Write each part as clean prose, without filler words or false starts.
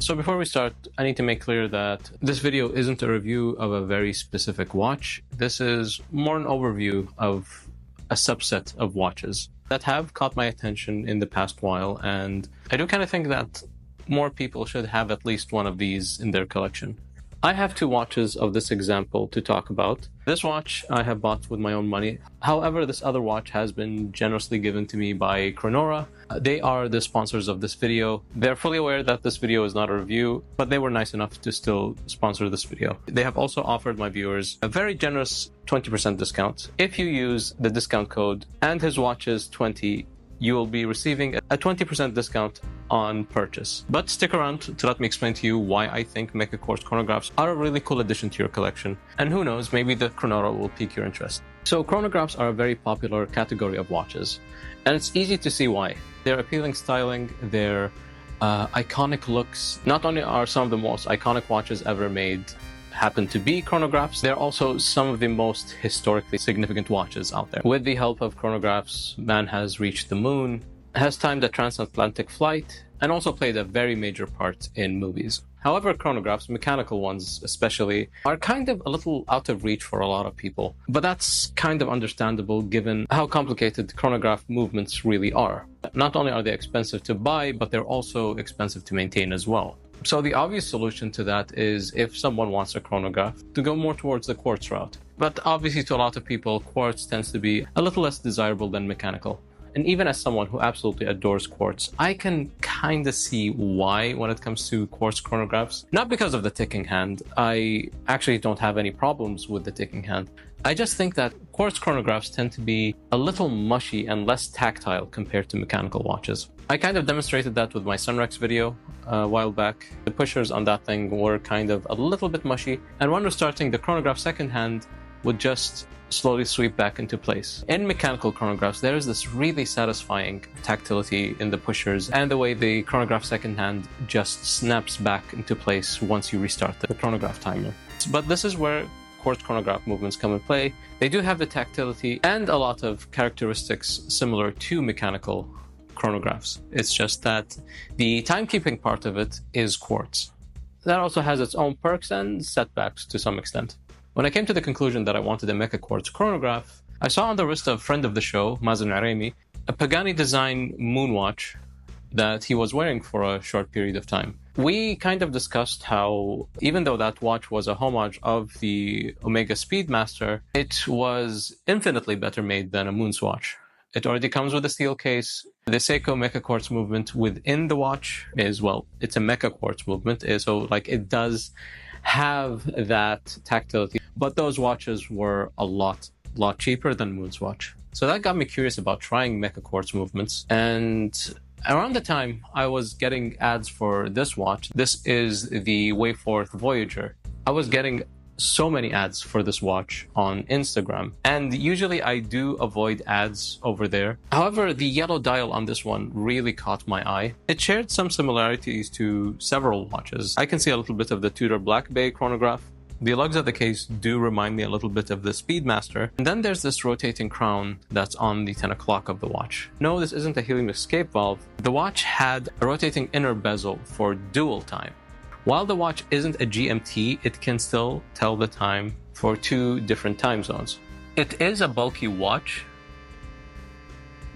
So before we start, I need to make clear that this video isn't a review of a very specific watch. This is more an overview of a subset of watches that have caught my attention in the past while, and I do kind of think that more people should have at least one of these in their collection. I have two watches of this example to talk about. This watch I have bought with my own money. However, this other watch has been generously given to me by Chronora. They are the sponsors of this video. They're fully aware that this video is not a review, but they were nice enough to still sponsor this video. They have also offered my viewers a very generous 20% discount. If you use the discount code and his watches 20, you will be receiving a 20% discount on purchase. But stick around to let me explain to you why I think Mechaquartz Chronographs are a really cool addition to your collection. And who knows, maybe the Chronora will pique your interest. So chronographs are a very popular category of watches, and it's easy to see why. Their appealing styling, their iconic looks. Not only are some of the most iconic watches ever made happen to be chronographs, they're also some of the most historically significant watches out there. With the help of chronographs, man has reached the moon, has timed a transatlantic flight, and also played a very major part in movies. However, chronographs, mechanical ones especially, are kind of a little out of reach for a lot of people. But that's kind of understandable given how complicated chronograph movements really are. Not only are they expensive to buy, but they're also expensive to maintain as well. So the obvious solution to that is, if someone wants a chronograph, to go more towards the quartz route. But obviously to a lot of people, quartz tends to be a little less desirable than mechanical. And even as someone who absolutely adores quartz, I can kind of see why when it comes to quartz chronographs. Not because of the ticking hand. I actually don't have any problems with the ticking hand. I just think that quartz chronographs tend to be a little mushy and less tactile compared to mechanical watches. I kind of demonstrated that with my Sunrex video a while back. The pushers on that thing were kind of a little bit mushy, and when restarting, the chronograph second hand would just slowly sweep back into place. In mechanical chronographs, there is this really satisfying tactility in the pushers and the way the chronograph second hand just snaps back into place once you restart the chronograph timer. But this is where quartz chronograph movements come in play. They do have the tactility and a lot of characteristics similar to mechanical chronographs. It's just that the timekeeping part of it is quartz. That also has its own perks and setbacks to some extent. When I came to the conclusion that I wanted a Mechaquartz chronograph, I saw on the wrist of friend of the show, Mazen Aremi, a Pagani design moonwatch that he was wearing for a short period of time. We kind of discussed how, even though that watch was a homage of the Omega Speedmaster, it was infinitely better made than a Moonswatch. It already comes with a steel case. The Seiko Mechaquartz movement within the watch is, well, it's a Mechaquartz movement, so like it does have that tactility, but those watches were a lot cheaper than Moonswatch. So that got me curious about trying Mechaquartz movements, and around the time I was getting ads for this watch, this is the Wayforth Voyager, I was getting so many ads for this watch on Instagram, and usually I do avoid ads over there. However, the yellow dial on this one really caught my eye. It shared some similarities to several watches. I can see a little bit of the Tudor Black Bay chronograph. The lugs of the case do remind me a little bit of the Speedmaster. And then there's this rotating crown that's on the 10 o'clock of the watch. No, this isn't a helium escape valve. The watch had a rotating inner bezel for dual time. While the watch isn't a GMT, it can still tell the time for two different time zones. It is a bulky watch,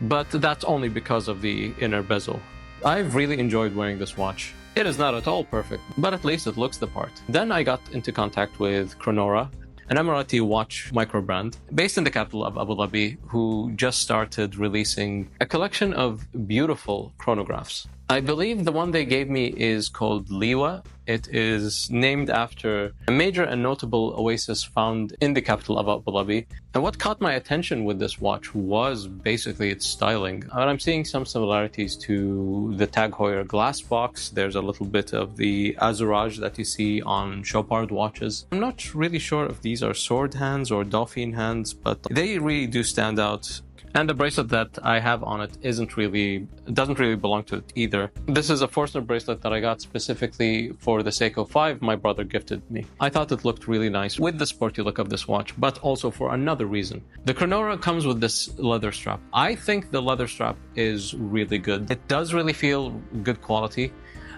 but that's only because of the inner bezel. I've really enjoyed wearing this watch. It is not at all perfect, but at least it looks the part. Then I got into contact with Chronora, an Emirati watch micro brand based in the capital of Abu Dhabi, who just started releasing a collection of beautiful chronographs. I believe the one they gave me is called Liwa. It is named after a major and notable oasis found in the capital of Abu Dhabi. And what caught my attention with this watch was basically its styling. And I'm seeing some similarities to the Tag Heuer glass box. There's a little bit of the azurage that you see on Chopard watches. I'm not really sure if these are sword hands or dolphin hands, but they really do stand out. And the bracelet that I have on it doesn't really belong to it either. This is a Forstner bracelet that I got specifically for the Seiko 5 my brother gifted me. I thought it looked really nice with the sporty look of this watch, but also for another reason. The Chronora comes with this leather strap. I think the leather strap is really good. It does really feel good quality.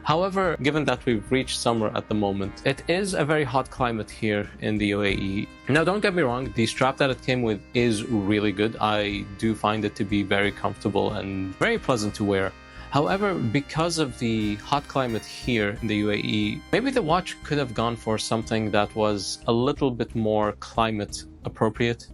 However, given that we've reached summer at the moment, it is a very hot climate here in the UAE. Now, don't get me wrong, the strap that it came with is really good. I do find it to be very comfortable and very pleasant to wear. However, because of the hot climate here in the UAE, maybe the watch could have gone for something that was a little bit more climate appropriate.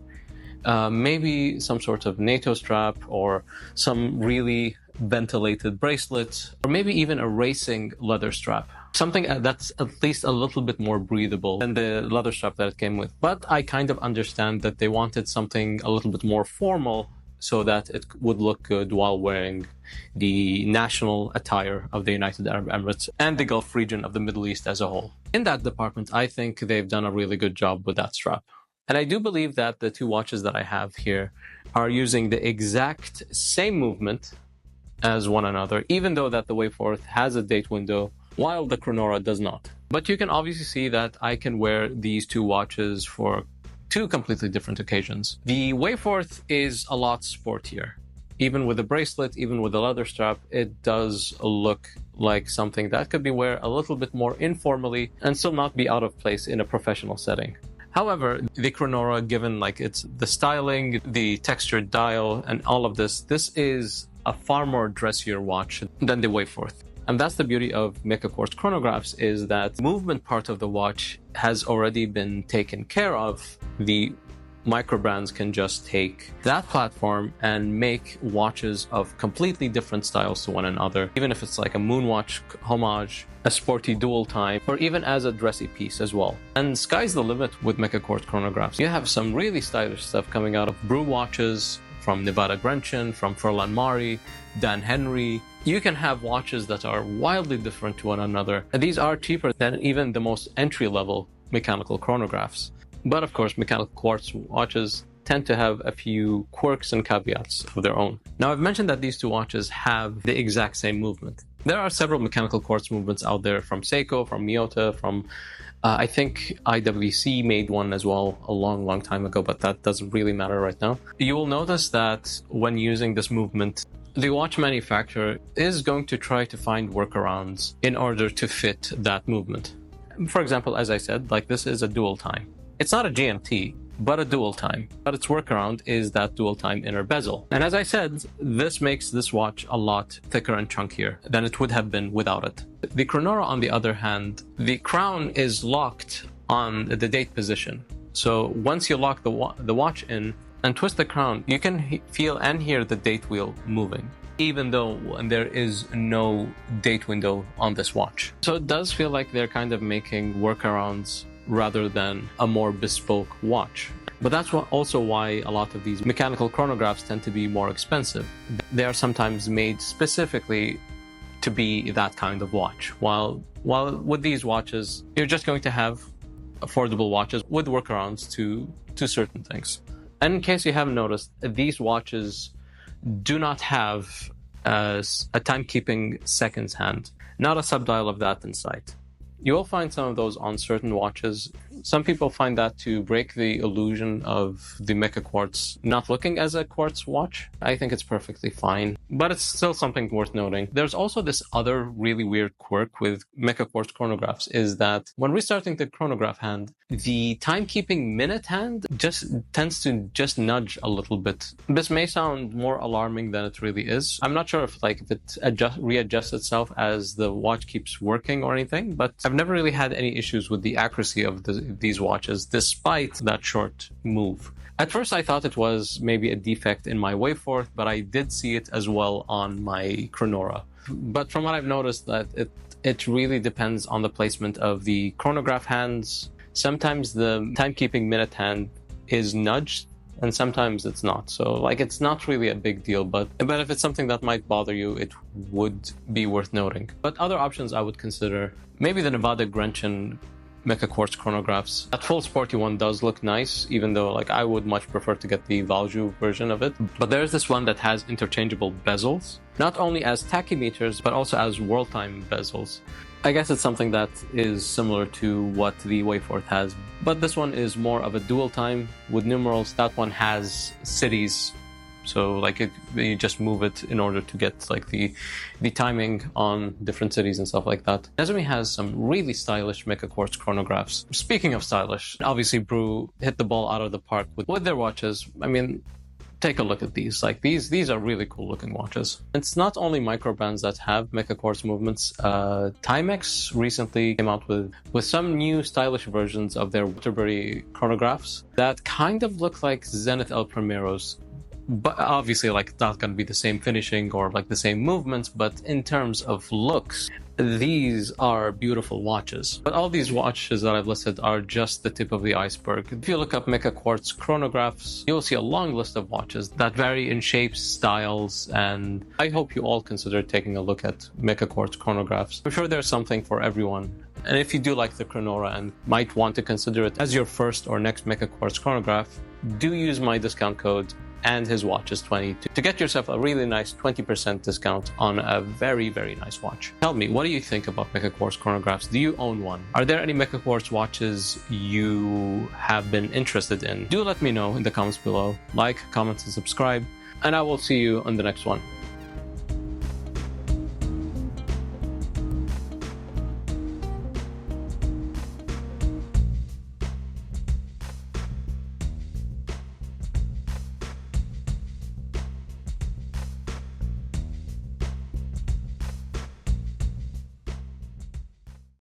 Maybe some sort of NATO strap or some really ventilated bracelet, or maybe even a racing leather strap. Something that's at least a little bit more breathable than the leather strap that it came with. But I kind of understand that they wanted something a little bit more formal so that it would look good while wearing the national attire of the United Arab Emirates and the Gulf region of the Middle East as a whole. In that department, I think they've done a really good job with that strap. And I do believe that the two watches that I have here are using the exact same movement as one another, even though that the Wayforth has a date window, while the Chronora does not. But you can obviously see that I can wear these two watches for two completely different occasions. The Wayforth is a lot sportier. Even with the bracelet, even with the leather strap, it does look like something that could be worn a little bit more informally and still not be out of place in a professional setting. However, the Chronora, given like it's the styling, the textured dial, and all of this, this is a far more dressier watch than the Wayforth. And that's the beauty of Mechaquartz Chronographs, is that movement part of the watch has already been taken care of. The micro brands can just take that platform and make watches of completely different styles to one another, even if it's like a moonwatch homage, a sporty dual time, or even as a dressy piece as well. And sky's the limit with Mechaquartz Chronographs. You have some really stylish stuff coming out of Brew watches, from Nevada Grenchen, from Furlan Mari, Dan Henry. You can have watches that are wildly different to one another, and these are cheaper than even the most entry-level mechanical chronographs. But of course, mechanical quartz watches tend to have a few quirks and caveats of their own. Now, I've mentioned that these two watches have the exact same movement. There are several mechanical quartz movements out there from Seiko, from Miyota, from I think IWC made one as well a long time ago, but that doesn't really matter right now. You will notice that when using this movement, the watch manufacturer is going to try to find workarounds in order to fit that movement. For example, as I said, like this is a dual time. It's not a GMT, but a dual time. But its workaround is that dual time inner bezel. And as I said, this makes this watch a lot thicker and chunkier than it would have been without it. The Chronora, on the other hand, the crown is locked on the date position. So once you lock the watch in and twist the crown, you can feel and hear the date wheel moving, even though there is no date window on this watch. So it does feel like they're kind of making workarounds rather than a more bespoke watch. But that's also why a lot of these mechanical chronographs tend to be more expensive. They are sometimes made specifically to be that kind of watch. While with these watches, you're just going to have affordable watches with workarounds to certain things. And in case you haven't noticed, these watches do not have a timekeeping seconds hand, not a subdial of that in sight. You will find some of those on certain watches. Some people find that to break the illusion of the Mechaquartz not looking as a quartz watch. I think it's perfectly fine, but it's still something worth noting. There's also this other really weird quirk with Mechaquartz chronographs, is that when restarting the chronograph hand, the timekeeping minute hand just tends to just nudge a little bit. This may sound more alarming than it really is. I'm not sure if it readjusts itself as the watch keeps working or anything, but I've never really had any issues with the accuracy of these watches, despite that short move. At first, I thought it was maybe a defect in my Wayforth, but I did see it as well on my Chronora. But from what I've noticed, that it really depends on the placement of the chronograph hands. Sometimes the timekeeping minute hand is nudged, and sometimes it's not. So it's not really a big deal, but if it's something that might bother you, it would be worth noting. But other options I would consider, maybe the Nevada Grenchen Mechaquartz chronographs. That full sporty one does look nice, even though I would much prefer to get the Valjoux version of it. But there's this one that has interchangeable bezels, not only as tachymeters, but also as world time bezels. I guess it's something that is similar to what the Wayforth has, but this one is more of a dual time with numerals. That one has cities So like you just move it in order to get like the timing on different cities and stuff like that. Nezumi has some really stylish Mechaquartz chronographs. Speaking of stylish, obviously Brew hit the ball out of the park with their watches. I mean, take a look at these. Like these are really cool looking watches. It's not only microbands that have Mechaquartz movements. Timex recently came out with some new stylish versions of their Waterbury chronographs that kind of look like Zenith El Primeros. But obviously, like, it's not going to be the same finishing or like the same movements, but in terms of looks, these are beautiful watches. But all these watches that I've listed are just the tip of the iceberg. If you look up Mechaquartz Chronographs, you'll see a long list of watches that vary in shapes, styles, and I hope you all consider taking a look at Mechaquartz Chronographs. I'm sure there's something for everyone. And if you do like the Chronora and might want to consider it as your first or next Mechaquartz chronograph, do use my discount code and his watch is 20 to get yourself a really nice 20% discount on a very, very nice watch. Tell me, what do you think about Mechaquartz chronographs? Do you own one? Are there any Mechaquartz watches you have been interested in? Do let me know in the comments below. Like, comment, and subscribe, and I will see you on the next one.